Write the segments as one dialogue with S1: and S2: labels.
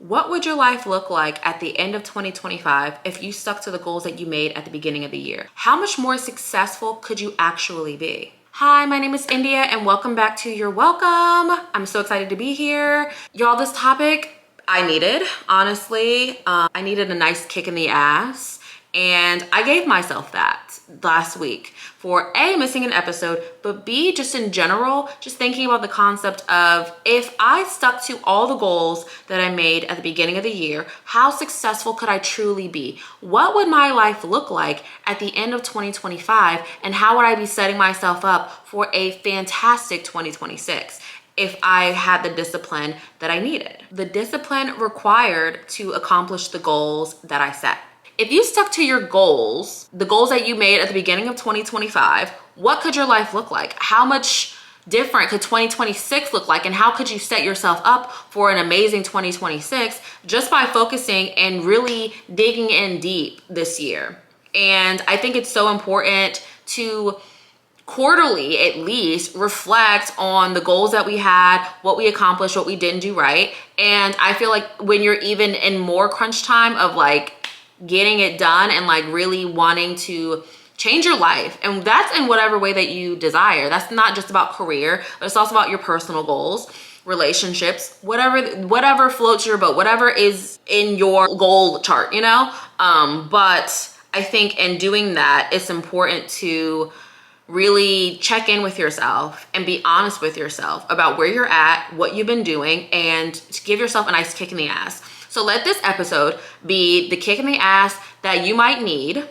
S1: What would your life look like at the end of 2025 if you stuck to the goals that you made at the beginning of the year? How much more successful could you actually be? Hi, my name is India and welcome back to Your Welcome. I'm so excited to be here. Y'all, this topic I needed, honestly. I needed a nice kick in the ass, and I gave myself that last week for A, missing an episode, but B, just in general, just thinking about the concept of if I stuck to all the goals that I made at the beginning of the year, how successful could I truly be? What would my life look like at the end of 2025? And how would I be setting myself up for a fantastic 2026? If I had the discipline that I needed. The discipline required to accomplish the goals that I set. If you stuck to your goals, the goals that you made at the beginning of 2025, what could your life look like? How much different could 2026 look like? And how could you set yourself up for an amazing 2026 just by focusing and really digging in deep this year? And I think it's so important to quarterly at least reflect on the goals that we had, what we accomplished, what we didn't do right. And I feel like when you're even in more crunch time of like getting it done and like really wanting to change your life, and that's in whatever way that you desire. That's not just about career, but it's also about your personal goals, relationships, whatever floats your boat, whatever is in your goal chart, you know? But I think in doing that, it's important to really check in with yourself and be honest with yourself about where you're at, what you've been doing, and to give yourself a nice kick in the ass. So let this episode be the kick in the ass that you might need,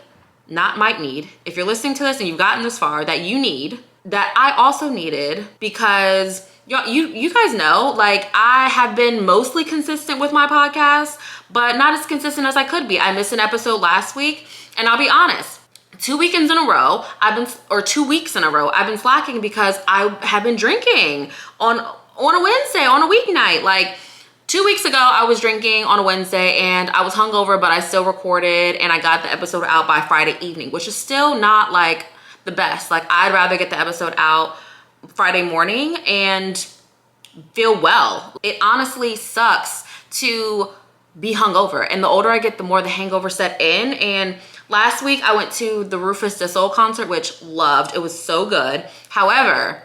S1: if you're listening to this and you've gotten this far, that you need, that I also needed, because you guys know, like, I have been mostly consistent with my podcast, but not as consistent as I could be. I missed an episode last week, and I'll be honest, 2 weekends in a row, 2 weeks in a row, I've been slacking because I have been drinking on a Wednesday, on a weeknight. Like 2 weeks ago, I was drinking on a Wednesday and I was hungover, but I still recorded and I got the episode out by Friday evening, which is still not like the best. Like, I'd rather get the episode out Friday morning and feel well. It honestly sucks to be hungover, and the older I get, the more the hangover set in. And last week I went to the Rufus Du Sol concert, which loved. It was so good. However,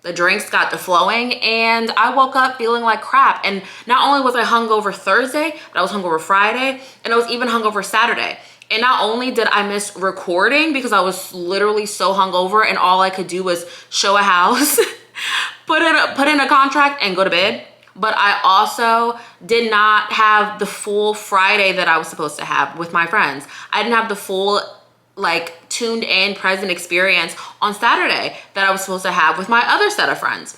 S1: the drinks got to flowing and I woke up feeling like crap. And not only was I hungover Thursday, but I was hungover Friday, and I was even hungover Saturday. And not only did I miss recording because I was literally so hungover and all I could do was show a house, put in a contract and go to bed, but I also did not have the full Friday that I was supposed to have with my friends. I didn't have the full, like, tuned in present experience on Saturday that I was supposed to have with my other set of friends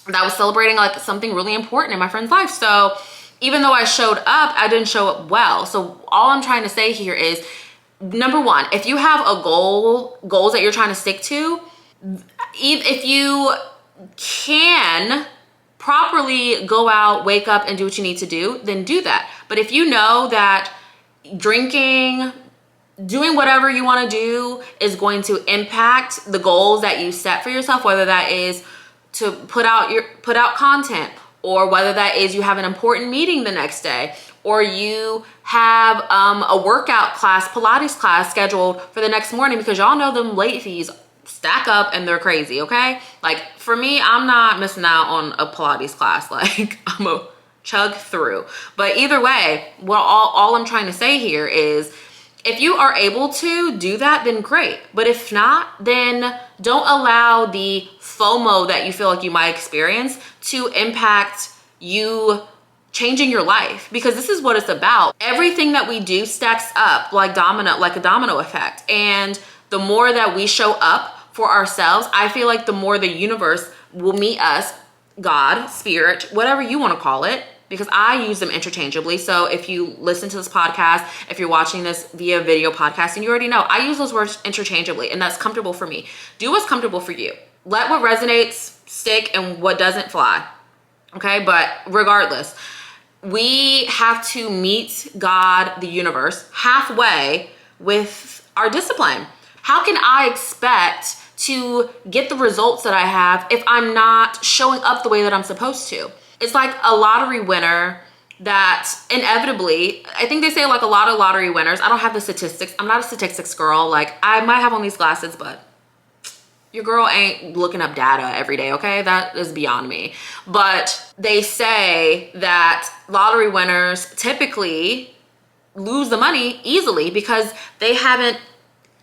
S1: that was celebrating like something really important in my friend's life. So even though I showed up, I didn't show up well. So all I'm trying to say here is, number one, if you have a goals that you're trying to stick to, if you can properly go out, wake up and do what you need to do, then do that. But if you know that drinking, doing whatever you want to do is going to impact the goals that you set for yourself, whether that is to put out content, or whether that is you have an important meeting the next day, or you have a workout class, Pilates class scheduled for the next morning, because y'all know them late fees stack up and they're crazy, okay? Like, for me, I'm not missing out on a Pilates class. Like, I'm a chug through. But either way, what all I'm trying to say here is, if you are able to do that, then great. But if not, then don't allow the FOMO that you feel like you might experience to impact you changing your life, because this is what it's about. Everything that we do stacks up like a domino effect. And the more that we show up for ourselves, I feel like the more the universe will meet us, God, spirit, whatever you want to call it, because I use them interchangeably. So if you listen to this podcast, if you're watching this via video podcast, and you already know, I use those words interchangeably, and that's comfortable for me. Do what's comfortable for you. Let what resonates stick and what doesn't fly. Okay, but regardless, we have to meet God, the universe, halfway with our discipline. How can I expect to get the results that I have if I'm not showing up the way that I'm supposed to? It's like a lottery winner that inevitably, I think they say like a lot of lottery winners, I don't have the statistics, I'm not a statistics girl, like I might have on these glasses, but your girl ain't looking up data every day, okay? That is beyond me. But they say that lottery winners typically lose the money easily because they haven't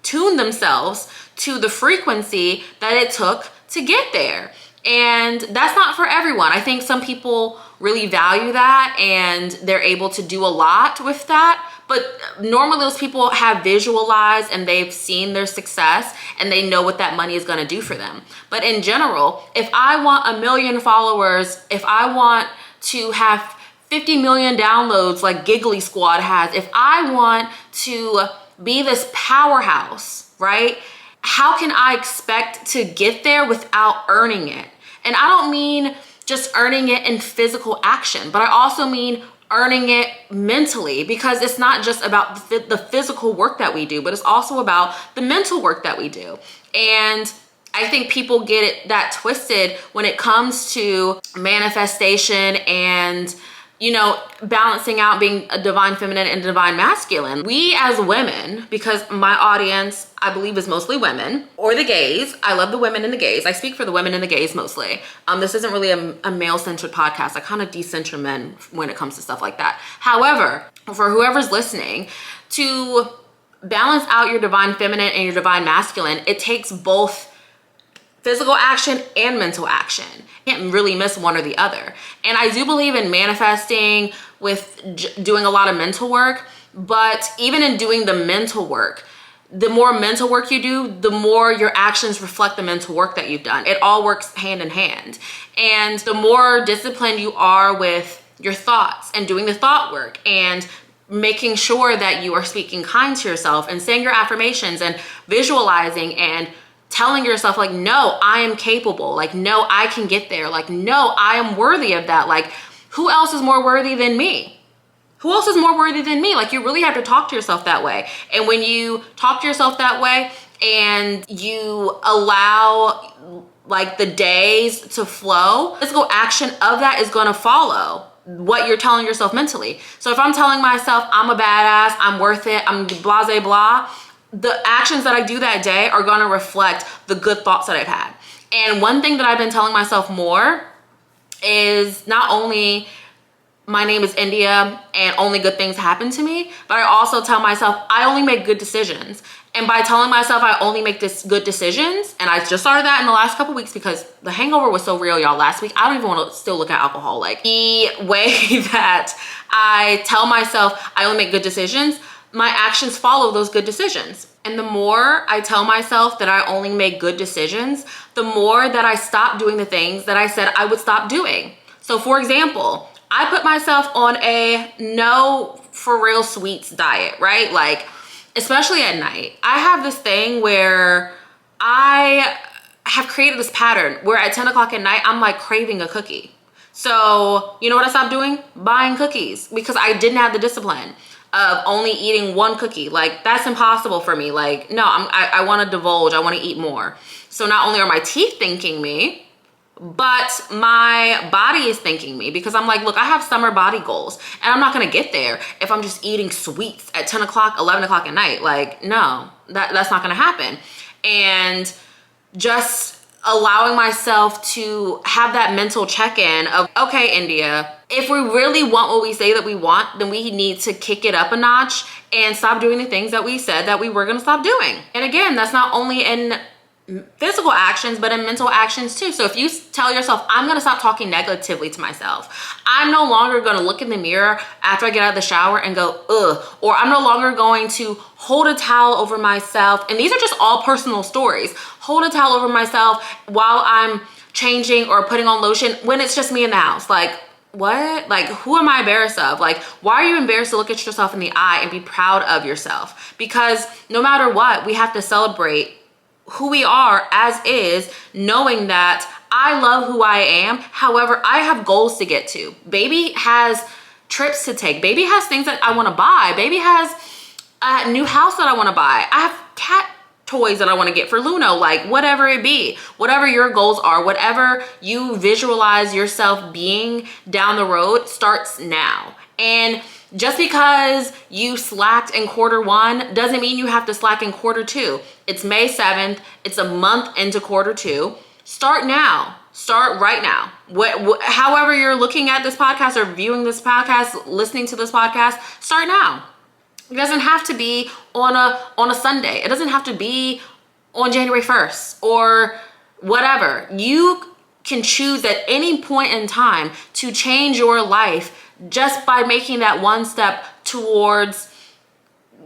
S1: tuned themselves to the frequency that it took to get there. And that's not for everyone. I think some people really value that and they're able to do a lot with that. But normally those people have visualized and they've seen their success and they know what that money is going to do for them. But in general, if I want 1 million followers, if I want to have 50 million downloads like Giggly Squad has, if I want to be this powerhouse, right? How can I expect to get there without earning it? And I don't mean just earning it in physical action, but I also mean earning it mentally, because it's not just about the physical work that we do, but it's also about the mental work that we do. And I think people get it that twisted when it comes to manifestation and, you know, balancing out being a divine feminine and divine masculine. We as women, because my audience, I believe, is mostly women or the gays. I love the women and the gays. I speak for the women and the gays mostly. This isn't really a male-centered podcast. I kind of decenter men when it comes to stuff like that. However, for whoever's listening, to balance out your divine feminine and your divine masculine, it takes both physical action and mental action. You can't really miss one or the other. And I do believe in manifesting with doing a lot of mental work, but even in doing the mental work, the more mental work you do, the more your actions reflect the mental work that you've done. It all works hand in hand. And the more disciplined you are with your thoughts and doing the thought work and making sure that you are speaking kind to yourself and saying your affirmations and visualizing and telling yourself like, no, I am capable. Like, no, I can get there. Like, no, I am worthy of that. Like, who else is more worthy than me? Who else is more worthy than me? Like, you really have to talk to yourself that way. And when you talk to yourself that way and you allow like the days to flow, physical action of that is going to follow what you're telling yourself mentally. So if I'm telling myself I'm a badass, I'm worth it, I'm blase blah, the actions that I do that day are going to reflect the good thoughts that I've had. And one thing that I've been telling myself more is not only my name is India and only good things happen to me, but I also tell myself I only make good decisions. And by telling myself I only make good decisions, and I just started that in the last couple weeks because the hangover was so real, y'all. Last week, I don't even want to still look at alcohol. Like, the way that I tell myself I only make good decisions, my actions follow those good decisions. And the more I tell myself that I only make good decisions, the more that I stop doing the things that I said I would stop doing. So for example, I put myself on a no for real sweets diet, right? Like, especially at night. I have this thing where I have created this pattern where at 10 o'clock at night, I'm like craving a cookie. So you know what I stopped doing? Buying cookies, because I didn't have the discipline of only eating one cookie. Like, that's impossible for me. Like, no, I want to divulge. I want to eat more. So not only are my teeth thanking me, but my body is thanking me, because I'm like, look, I have summer body goals and I'm not going to get there if I'm just eating sweets at 10 o'clock, 11 o'clock at night. Like, no, that's not going to happen. And just allowing myself to have that mental check-in of, okay, India, if we really want what we say that we want, then we need to kick it up a notch and stop doing the things that we said that we were going to stop doing. And again, that's not only in physical actions, but in mental actions too. So if you tell yourself, I'm going to stop talking negatively to myself, I'm no longer going to look in the mirror after I get out of the shower and go, ugh, or I'm no longer going to hold a towel over myself. And these are just all personal stories. Hold a towel over myself while I'm changing or putting on lotion when it's just me in the house. Like, what? Like, who am I embarrassed of? Like, why are you embarrassed to look at yourself in the eye and be proud of yourself? Because no matter what, we have to celebrate who we are as is, knowing that I love who I am. However, I have goals to get to. Baby has trips to take. Baby has things that I want to buy. Baby has a new house that I want to buy. I have cat toys that I want to get for Luno, like whatever it be, whatever your goals are, whatever you visualize yourself being down the road starts now. And just because you slacked in quarter one doesn't mean you have to slack in quarter two. It's May 7th. It's a month into quarter two. Start now. Start right now. However you're looking at this podcast or viewing this podcast, listening to this podcast, start now. It doesn't have to be on a Sunday. It doesn't have to be on January 1st or whatever. You can choose at any point in time to change your life just by making that one step towards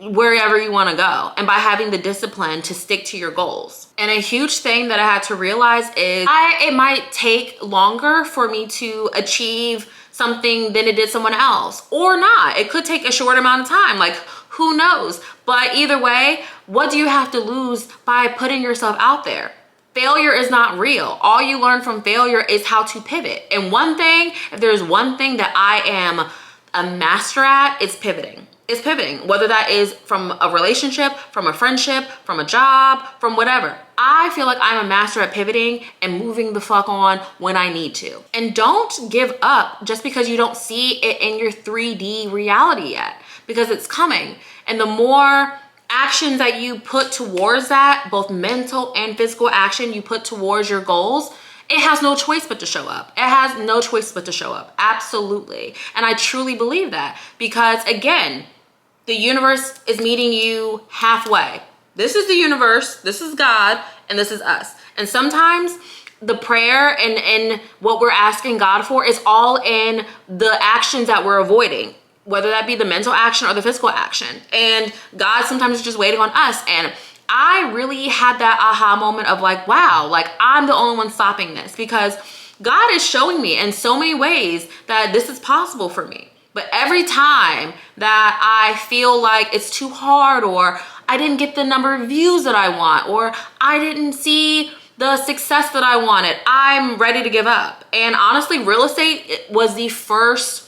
S1: wherever you want to go, and by having the discipline to stick to your goals. And a huge thing that I had to realize is it might take longer for me to achieve something than it did someone else, or not. It could take a short amount of time, like who knows? But either way, what do you have to lose by putting yourself out there? Failure is not real. All you learn from failure is how to pivot. And one thing, if there's one thing that I am a master at, it's pivoting. It's pivoting, whether that is from a relationship, from a friendship, from a job, from whatever. I feel like I'm a master at pivoting and moving the fuck on when I need to. And don't give up just because you don't see it in your 3D reality yet, because it's coming. And the more actions that you put towards that, both mental and physical action you put towards your goals, it has no choice but to show up. It has no choice but to show up. Absolutely. And I truly believe that, because again, the universe is meeting you halfway. This is the universe, this is God, and this is us. And sometimes the prayer and what we're asking God for is all in the actions that we're avoiding, whether that be the mental action or the physical action. And God sometimes is just waiting on us. And I really had that aha moment of like, wow, like I'm the only one stopping this, because God is showing me in so many ways that this is possible for me. But every time that I feel like it's too hard, or I didn't get the number of views that I want, or I didn't see the success that I wanted, I'm ready to give up. And honestly, real estate was the first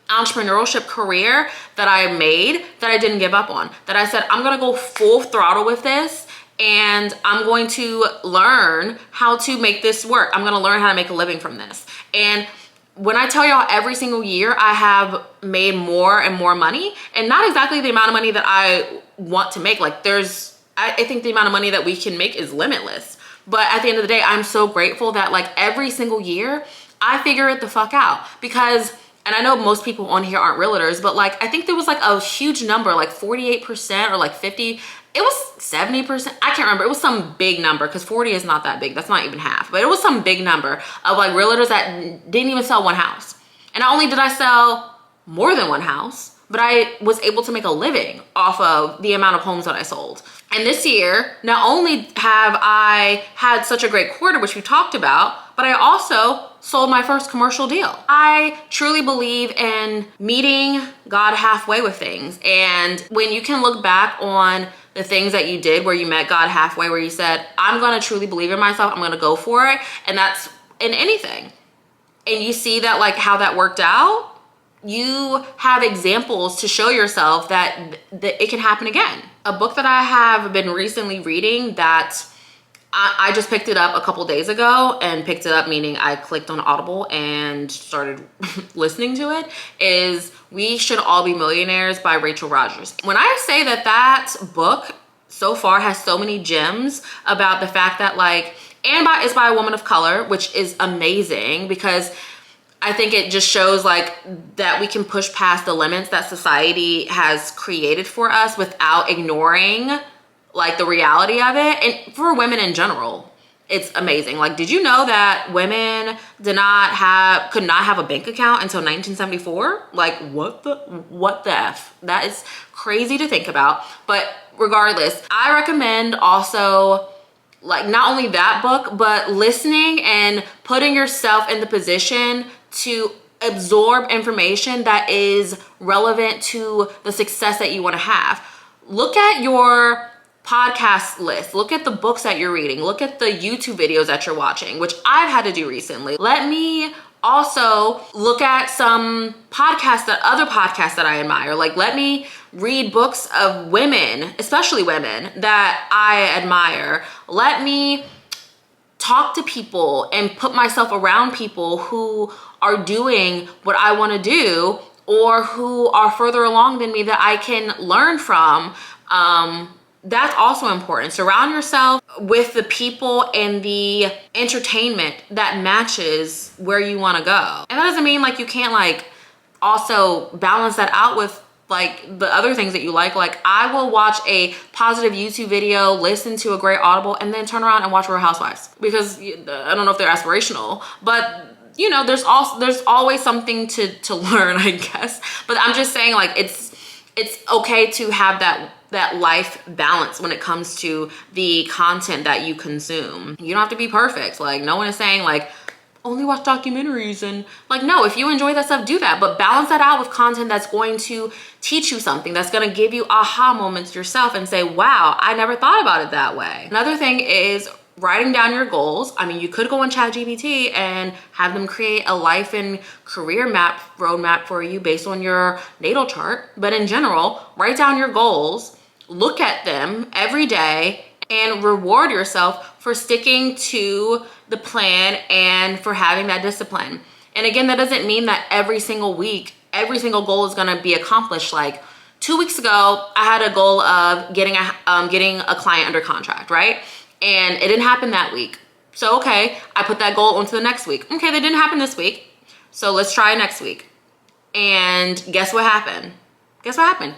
S1: entrepreneurship career that I made that I didn't give up on, that I said, I'm gonna go full throttle with this, and I'm going to learn how to make this work. I'm gonna learn how to make a living from this. And when I tell y'all, every single year I have made more and more money, and not exactly the amount of money that I want to make. Like I think the amount of money that we can make is limitless. But at the end of the day, I'm so grateful that like every single year I figure it the fuck out, because, and I know most people on here aren't realtors, but like, I think there was like a huge number, like 48% or like 50, it was 70%. I can't remember. It was some big number, because 40 is not that big. That's not even half, but it was some big number of like realtors that didn't even sell one house. And not only did I sell more than one house, but I was able to make a living off of the amount of homes that I sold. And this year, not only have I had such a great quarter, which we talked about, but I also sold my first commercial deal. I truly believe in meeting God halfway with things. And when you can look back on the things that you did where you met God halfway, where you said, I'm gonna truly believe in myself, I'm gonna go for it, and that's in anything. And you see that like how that worked out, you have examples to show yourself that it can happen again. A book that I have been recently reading that I just picked it up a couple days ago, and picked it up meaning I clicked on Audible and started listening to it, is We Should All Be Millionaires by Rachel Rodgers. When I say that book so far has so many gems about the fact that like, and it's by a woman of color, which is amazing, because I think it just shows like that we can push past the limits that society has created for us without ignoring like the reality of it. And for women in general, it's amazing. Like, did you know that women could not have a bank account until 1974? Like, what the F? That is crazy to think about. But regardless, I recommend also like not only that book, but listening and putting yourself in the position to absorb information that is relevant to the success that you want to have. Look at your podcast list, look at the books that you're reading, look at the YouTube videos that you're watching, which I've had to do recently. Let me also look at some other podcasts that I admire. Like, let me read books of women, especially women that I admire. Let me talk to people and put myself around people who are doing what I want to do, or who are further along than me that I can learn from. That's also important. Surround yourself with the people and the entertainment that matches where you want to go. And that doesn't mean like you can't like also balance that out with like the other things that you like. Like I will watch a positive YouTube video, listen to a great Audible, and then turn around and watch Real Housewives, because I don't know if they're aspirational, but you know, there's always something to learn, I guess. But I'm just saying, like, it's okay to have that life balance when it comes to the content that you consume. You don't have to be perfect. Like, no one is saying like only watch documentaries, and like, no, if you enjoy that stuff, do that, but balance that out with content that's going to teach you something, that's going to give you aha moments yourself and say, wow, I never thought about it that way. Another thing is writing down your goals. I mean, you could go on ChatGPT and have them create a life and career roadmap for you based on your natal chart. But in general, write down your goals, look at them every day, and reward yourself for sticking to the plan and for having that discipline. And again, that doesn't mean that every single week, every single goal is gonna be accomplished. Like 2 weeks ago, I had a goal of getting a client under contract, right? And it didn't happen that week. So, okay, I put that goal onto the next week. Okay, that didn't happen this week. So let's try next week. And guess what happened? Guess what happened?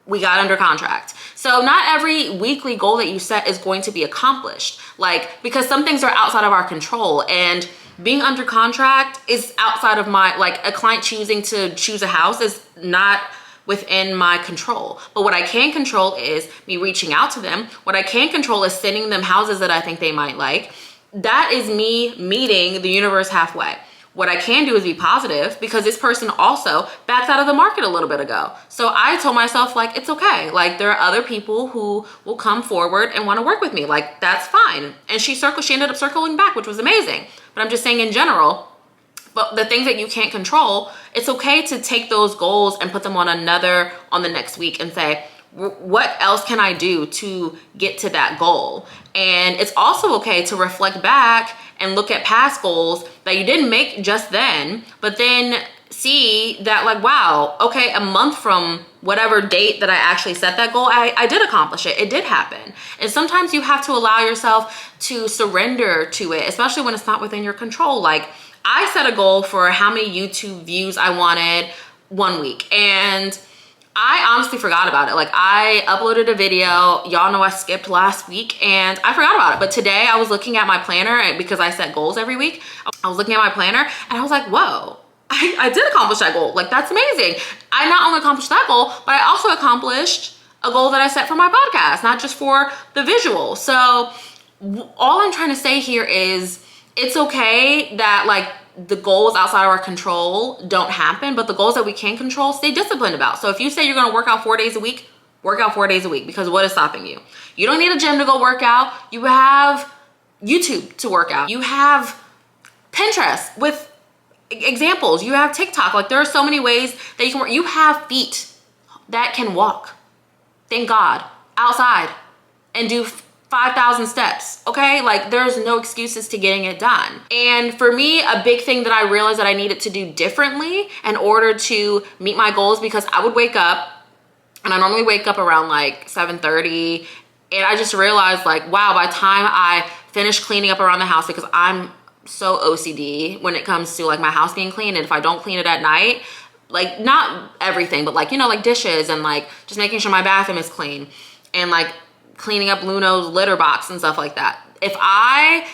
S1: We got under contract. So not every weekly goal that you set is going to be accomplished. Like, because some things are outside of our control, and being under contract is outside of my, like a client choosing to choose a house is not within my control. But what I can control is me reaching out to them. What I can control is sending them houses that I think they might like. That is me meeting the universe halfway. What I can do is be positive, because this person also backed out of the market a little bit ago. So I told myself, like, it's okay. Like, there are other people who will come forward and want to work with me. Like, that's fine. And she ended up circling back, which was amazing. But I'm just saying in general, but the things that you can't control, it's okay to take those goals and put them on the next week and say, what else can I do to get to that goal? And it's also okay to reflect back and look at past goals that you didn't make just then, but then see that, like, wow, okay, a month from whatever date that I actually set that goal, I did accomplish it. It did happen. And sometimes you have to allow yourself to surrender to it, especially when it's not within your control. Like, I set a goal for how many YouTube views I wanted 1 week, and I honestly forgot about it. Like, I uploaded a video, y'all know I skipped last week, and I forgot about it. But today I was looking at my planner, because I set goals every week. I was looking at my planner and I was like, whoa, I did accomplish that goal. Like, that's amazing. I not only accomplished that goal, but I also accomplished a goal that I set for my podcast, not just for the visual. So all I'm trying to say here is, it's okay that, like, the goals outside of our control don't happen, but the goals that we can control, stay disciplined about. So if you say you're going to work out 4 days a week, work out 4 days a week, because what is stopping you? You don't need a gym to go work out. You have YouTube to work out. You have Pinterest with examples. You have TikTok. Like, there are so many ways that you can work. You have feet that can walk, thank God, outside and do 5,000 steps, okay? Like, there's no excuses to getting it done. And for me, a big thing that I realized that I needed to do differently in order to meet my goals, because I would wake up, and I normally wake up around like 7:30, and I just realized, like, wow, by the time I finish cleaning up around the house, because I'm so OCD when it comes to like my house being clean, and if I don't clean it at night, like, not everything, but like, you know, like dishes and like just making sure my bathroom is clean, and like cleaning up Luno's litter box and stuff like that. If I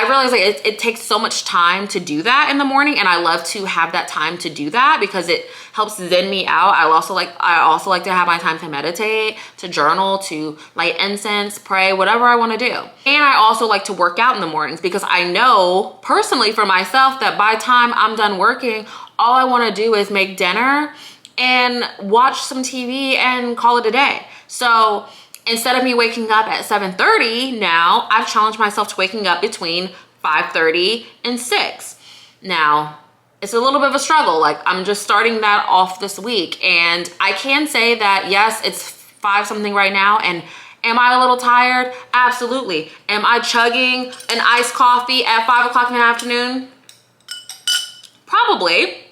S1: realize like it takes so much time to do that in the morning, and I love to have that time to do that because it helps zen me out. I also like to have my time to meditate, to journal, to light incense, pray, whatever I want to do. And I also like to work out in the mornings, because I know personally for myself that by the time I'm done working, all I want to do is make dinner and watch some TV and call it a day. So instead of me waking up at 7:30, now I've challenged myself to waking up between 5:30 and 6. Now, it's a little bit of a struggle. Like, I'm just starting that off this week, and I can say that, yes, it's 5 something right now, and am I a little tired? Absolutely. Am I chugging an iced coffee at 5 o'clock in the afternoon? Probably.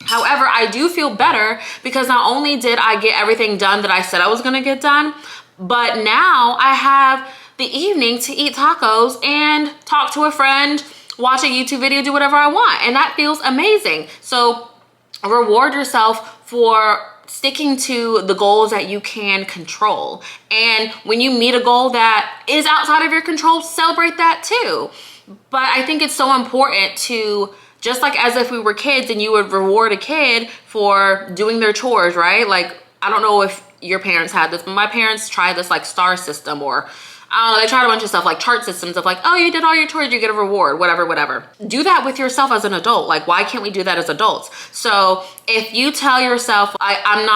S1: However, I do feel better because not only did I get everything done that I said I was gonna get done, but now I have the evening to eat tacos and talk to a friend, watch a YouTube video, do whatever I want. And that feels amazing. So reward yourself for sticking to the goals that you can control. And when you meet a goal that is outside of your control, celebrate that too. But I think it's so important to, just like as if we were kids and you would reward a kid for doing their chores, right? Like, I don't know if your parents had this, but my parents tried this like star system, or I don't know, they tried a bunch of stuff like chart systems of like, oh, you did all your chores, you get a reward, whatever. Do that with yourself as an adult. Like, why can't we do that as adults? So if you tell yourself, I'm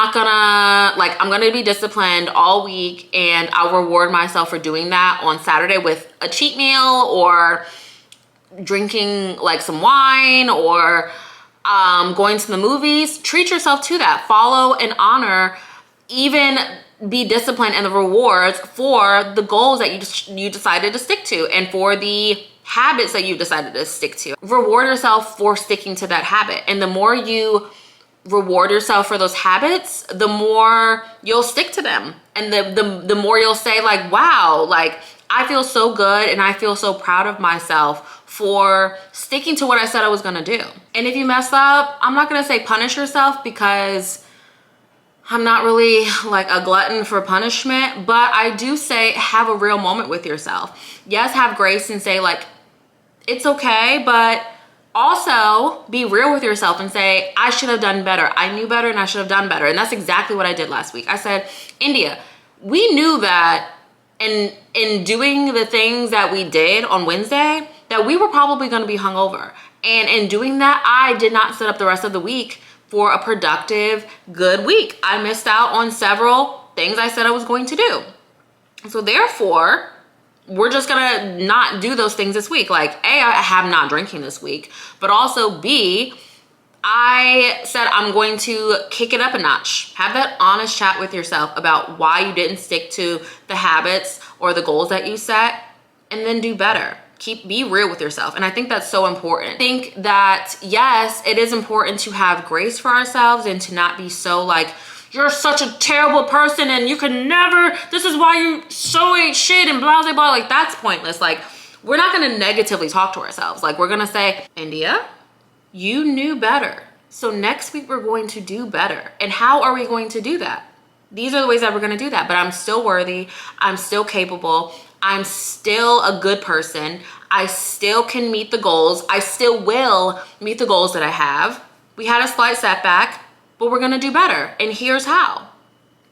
S1: gonna be disciplined all week and I'll reward myself for doing that on Saturday with a cheat meal or drinking like some wine or going to the movies, treat yourself to that. Follow and honor, even be disciplined in the rewards for the goals that you decided to stick to and for the habits that you decided to stick to. Reward yourself for sticking to that habit. And the more you reward yourself for those habits, the more you'll stick to them. And the more you'll say like, wow, like I feel so good and I feel so proud of myself for sticking to what I said I was gonna do. And if you mess up, I'm not gonna say punish yourself because I'm not really like a glutton for punishment, but I do say have a real moment with yourself. Yes, have grace and say like, it's okay, but also be real with yourself and say, I should have done better. I knew better and I should have done better. And that's exactly what I did last week. I said, India, we knew that in doing the things that we did on Wednesday, that we were probably gonna be hungover. And in doing that, I did not set up the rest of the week for a productive, good week. I missed out on several things I said I was going to do. So therefore, we're just gonna not do those things this week. Like A, I have not drinking this week, but also B, I said I'm going to kick it up a notch. Have that honest chat with yourself about why you didn't stick to the habits or the goals that you set, and then do better. Be real with yourself. And I think that's so important. I think that yes, it is important to have grace for ourselves and to not be so like, you're such a terrible person and you can never, this is why you so ain't shit and blah, blah, blah. Like that's pointless. Like we're not gonna negatively talk to ourselves. Like we're gonna say, India, you knew better. So next week we're going to do better. And how are we going to do that? These are the ways that we're gonna do that. But I'm still worthy. I'm still capable. I'm still a good person. I still can meet the goals. I still will meet the goals that I have. We had a slight setback, but we're gonna do better. And here's how.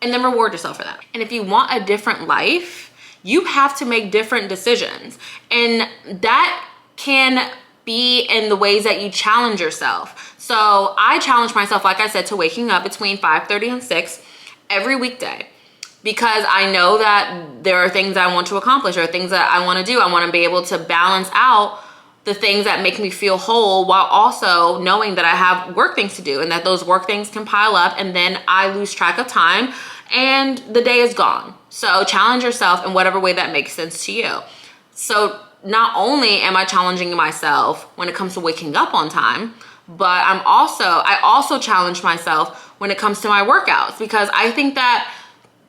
S1: And then reward yourself for that. And if you want a different life, you have to make different decisions. And that can be in the ways that you challenge yourself. So I challenge myself, like I said, to waking up between 5:30 and 6 every weekday. Because I know that there are things I want to accomplish or things that I want to do. I want to be able to balance out the things that make me feel whole while also knowing that I have work things to do and that those work things can pile up and then I lose track of time and the day is gone. So challenge yourself in whatever way that makes sense to you. So not only am I challenging myself when it comes to waking up on time, but I also challenge myself when it comes to my workouts, because I think that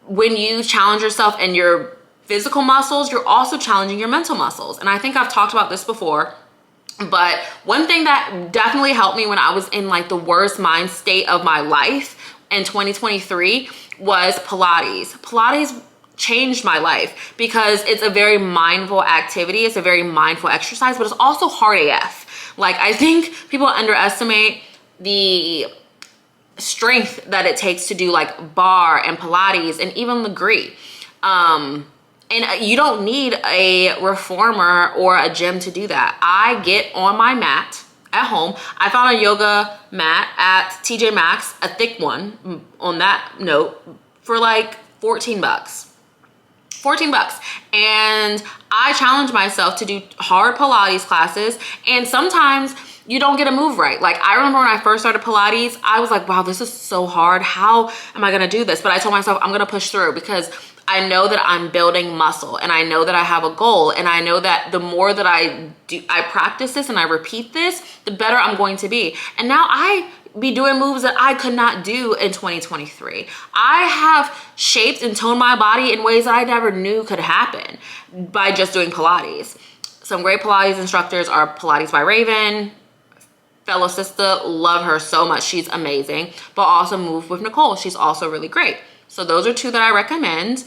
S1: when you challenge yourself in your physical muscles, you're also challenging your mental muscles. And I think I've talked about this before, but one thing that definitely helped me when I was in like the worst mind state of my life in 2023 was Pilates. Pilates changed my life because it's a very mindful activity. It's a very mindful exercise, but it's also hard AF. Like I think people underestimate the strength that it takes to do like bar and Pilates and even Legree. And you don't need a reformer or a gym to do that. I get on my mat at home. I found a yoga mat at TJ Maxx, a thick one on that note, for like 14 bucks. 14 bucks. And I challenge myself to do hard Pilates classes. And sometimes you don't get a move right. Like I remember when I first started Pilates, I was like, wow, this is so hard. How am I gonna do this? But I told myself I'm gonna push through because I know that I'm building muscle and I know that I have a goal. And I know that the more that I practice this and I repeat this, the better I'm going to be. And now I be doing moves that I could not do in 2023. I have shaped and toned my body in ways that I never knew could happen by just doing Pilates. Some great Pilates instructors are Pilates by Raven, fellow sister, love her so much, she's amazing. But also Move with Nicole, she's also really great. So those are two that I recommend.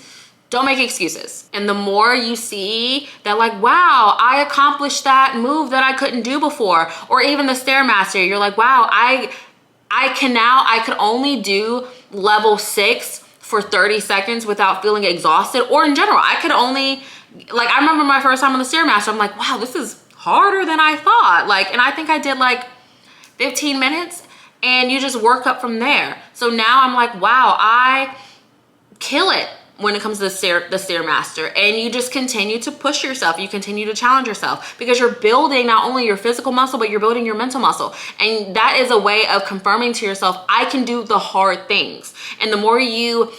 S1: Don't make excuses. And the more you see that, like, wow, I accomplished that move that I couldn't do before, or even the Stairmaster, you're like, wow, I could only do level 6 for 30 seconds without feeling exhausted, or in general, I could only, like, I remember my first time on the Stairmaster, I'm like, wow, this is harder than I thought. Like, and I think I did like 15 minutes, and you just work up from there. So now I'm like, wow, I kill it when it comes to the Stairmaster, and you just continue to push yourself, you continue to challenge yourself, because you're building not only your physical muscle, but you're building your mental muscle. And that is a way of confirming to yourself, I can do the hard things. And the more you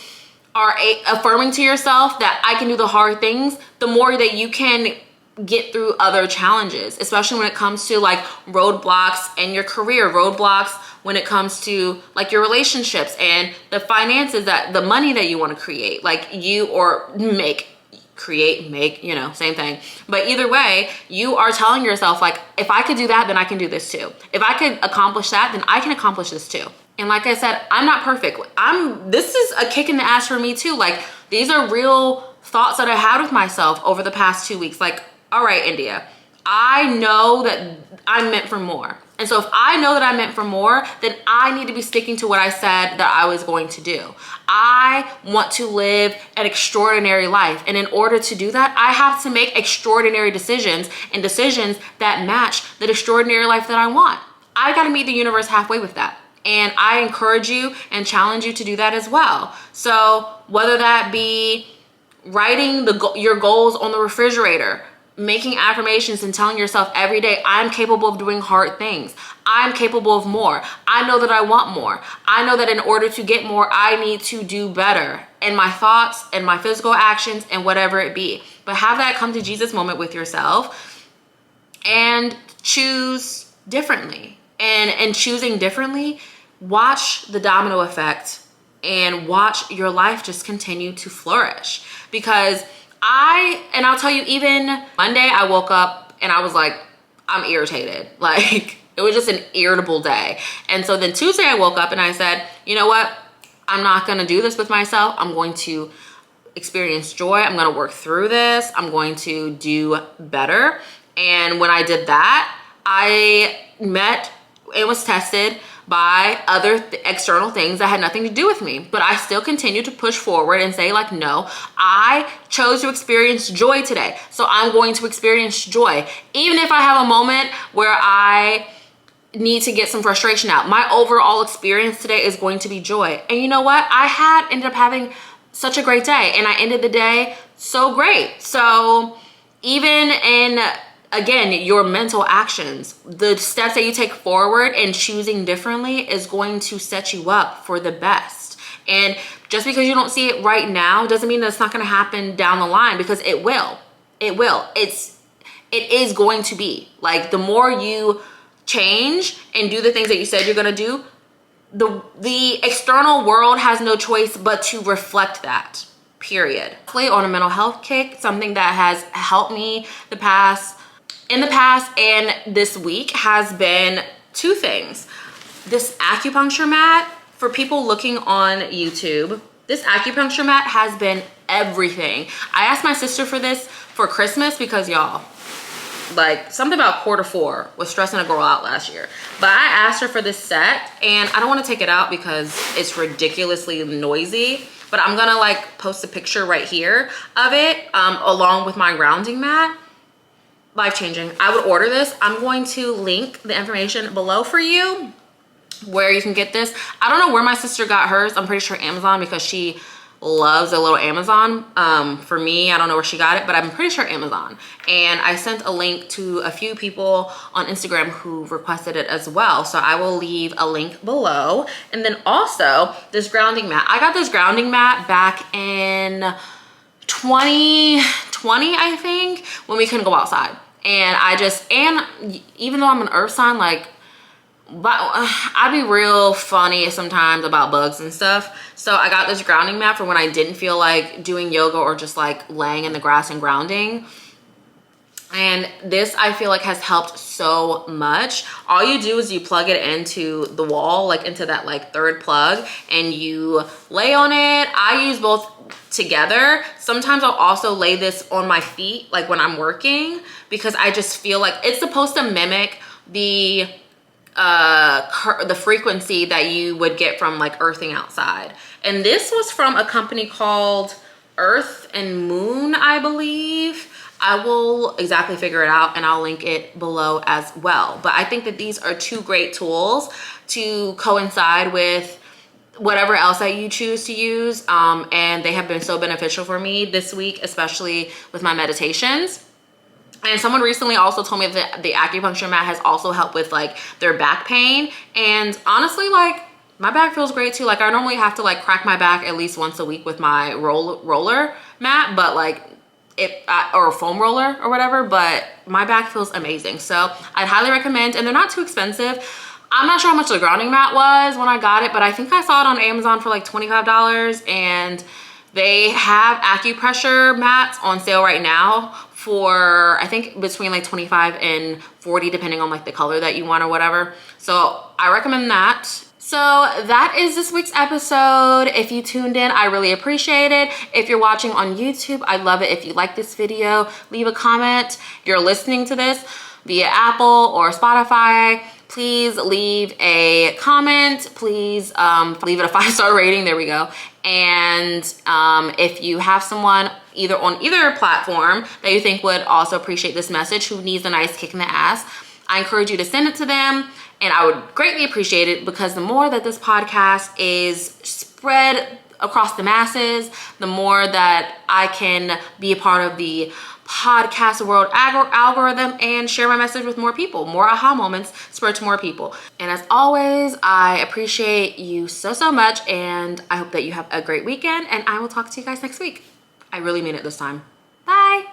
S1: are affirming to yourself that I can do the hard things, the more that you can get through other challenges, especially when it comes to like roadblocks in your career, roadblocks when it comes to like your relationships and the finances, that the money that you want to create, like you, or make, you know, same thing. But either way, you are telling yourself, like, if I could do that, then I can do this too. If I could accomplish that, then I can accomplish this too. And like I said, I'm not perfect. This is a kick in the ass for me too. Like, these are real thoughts that I had with myself over the past 2 weeks. Like, all right, India, I know that I'm meant for more. And so if I know that I'm meant for more, then I need to be sticking to what I said that I was going to do. I want to live an extraordinary life. And in order to do that, I have to make extraordinary decisions, and decisions that match the extraordinary life that I want. I got to meet the universe halfway with that. And I encourage you and challenge you to do that as well. So whether that be writing your goals on the refrigerator, making affirmations and telling yourself every day, I'm capable of doing hard things. I'm capable of more. I know that I want more. I know that in order to get more, I need to do better in my thoughts and my physical actions and whatever it be. But have that come to Jesus moment with yourself and choose differently. And choosing differently, watch the domino effect and watch your life just continue to flourish. Because I'll tell you, even Monday, I woke up and I was like, I'm irritated. Like, it was just an irritable day. And so then Tuesday I woke up and I said, you know what? I'm not going to do this with myself. I'm going to experience joy. I'm going to work through this. I'm going to do better. And when I did that, I met and was tested by other external things that had nothing to do with me. But I still continue to push forward and say, like, no, I chose to experience joy today. So I'm going to experience joy. Even if I have a moment where I need to get some frustration out, my overall experience today is going to be joy. And you know what? I ended up having such a great day, and I ended the day so great. So even in, again, your mental actions, the steps that you take forward and choosing differently is going to set you up for the best. And just because you don't see it right now doesn't mean that it's not going to happen down the line, because it will. It will. It is going to be. Like, the more you change and do the things that you said you're going to do, the external world has no choice but to reflect that, period. On a mental health kick, something that has helped me in the past and this week has been two things. This acupuncture mat, for people looking on YouTube, this acupuncture mat has been everything. I asked my sister for this for Christmas because, y'all, like, something about Q4 was stressing a girl out last year. But I asked her for this set, and I don't want to take it out because it's ridiculously noisy, but I'm gonna like post a picture right here of it along with my grounding mat. Life-changing. I would order this. I'm going to link the information below for you where you can get this. I don't know where my sister got hers. I'm pretty sure Amazon, because she loves a little Amazon. For me, I don't know where she got it, but I'm pretty sure Amazon. And I sent a link to a few people on Instagram who requested it as well. So I will leave a link below. And then also this grounding mat. I got this grounding mat back in 2020, I think, when we couldn't go outside. And even though I'm an earth sign, like, but I'd be real funny sometimes about bugs and stuff. So I got this grounding mat for when I didn't feel like doing yoga or just like laying in the grass and grounding. And this I feel like has helped so much. All you do is you plug it into the wall, like into that like third plug, and you lay on it. I use both together. Sometimes I'll also lay this on my feet like when I'm working, because I just feel like it's supposed to mimic the frequency that you would get from like earthing outside. And this was from a company called Earth and Moon, I believe. I will exactly figure it out and I'll link it below as well. But I think that these are two great tools to coincide with whatever else that you choose to use. And they have been so beneficial for me this week, especially with my meditations. And someone recently also told me that the acupuncture mat has also helped with like their back pain. And honestly, like my back feels great too. Like I normally have to like crack my back at least once a week with my roller mat, but like or a foam roller or whatever, but my back feels amazing. So I'd highly recommend, and they're not too expensive. I'm not sure how much the grounding mat was when I got it, but I think I saw it on Amazon for like $25, and they have acupressure mats on sale right now for I think between like 25 and 40 depending on like the color that you want or whatever. So I recommend that. So that is this week's episode. If you tuned in, I really appreciate it. If you're watching on YouTube, I love it if you like this video, leave a comment. If you're listening to this via Apple or Spotify, please leave a comment. Please leave it a 5-star rating. There we go. And if you have someone either on either platform that you think would also appreciate this message, who needs a nice kick in the ass, I encourage you to send it to them. And I would greatly appreciate it, because the more that this podcast is spread across the masses, the more that I can be a part of the podcast world algorithm and share my message with more people, more aha moments spread to more people. And as always, I appreciate you so much, and I hope that you have a great weekend, and I will talk to you guys next week. I really mean it this time. Bye.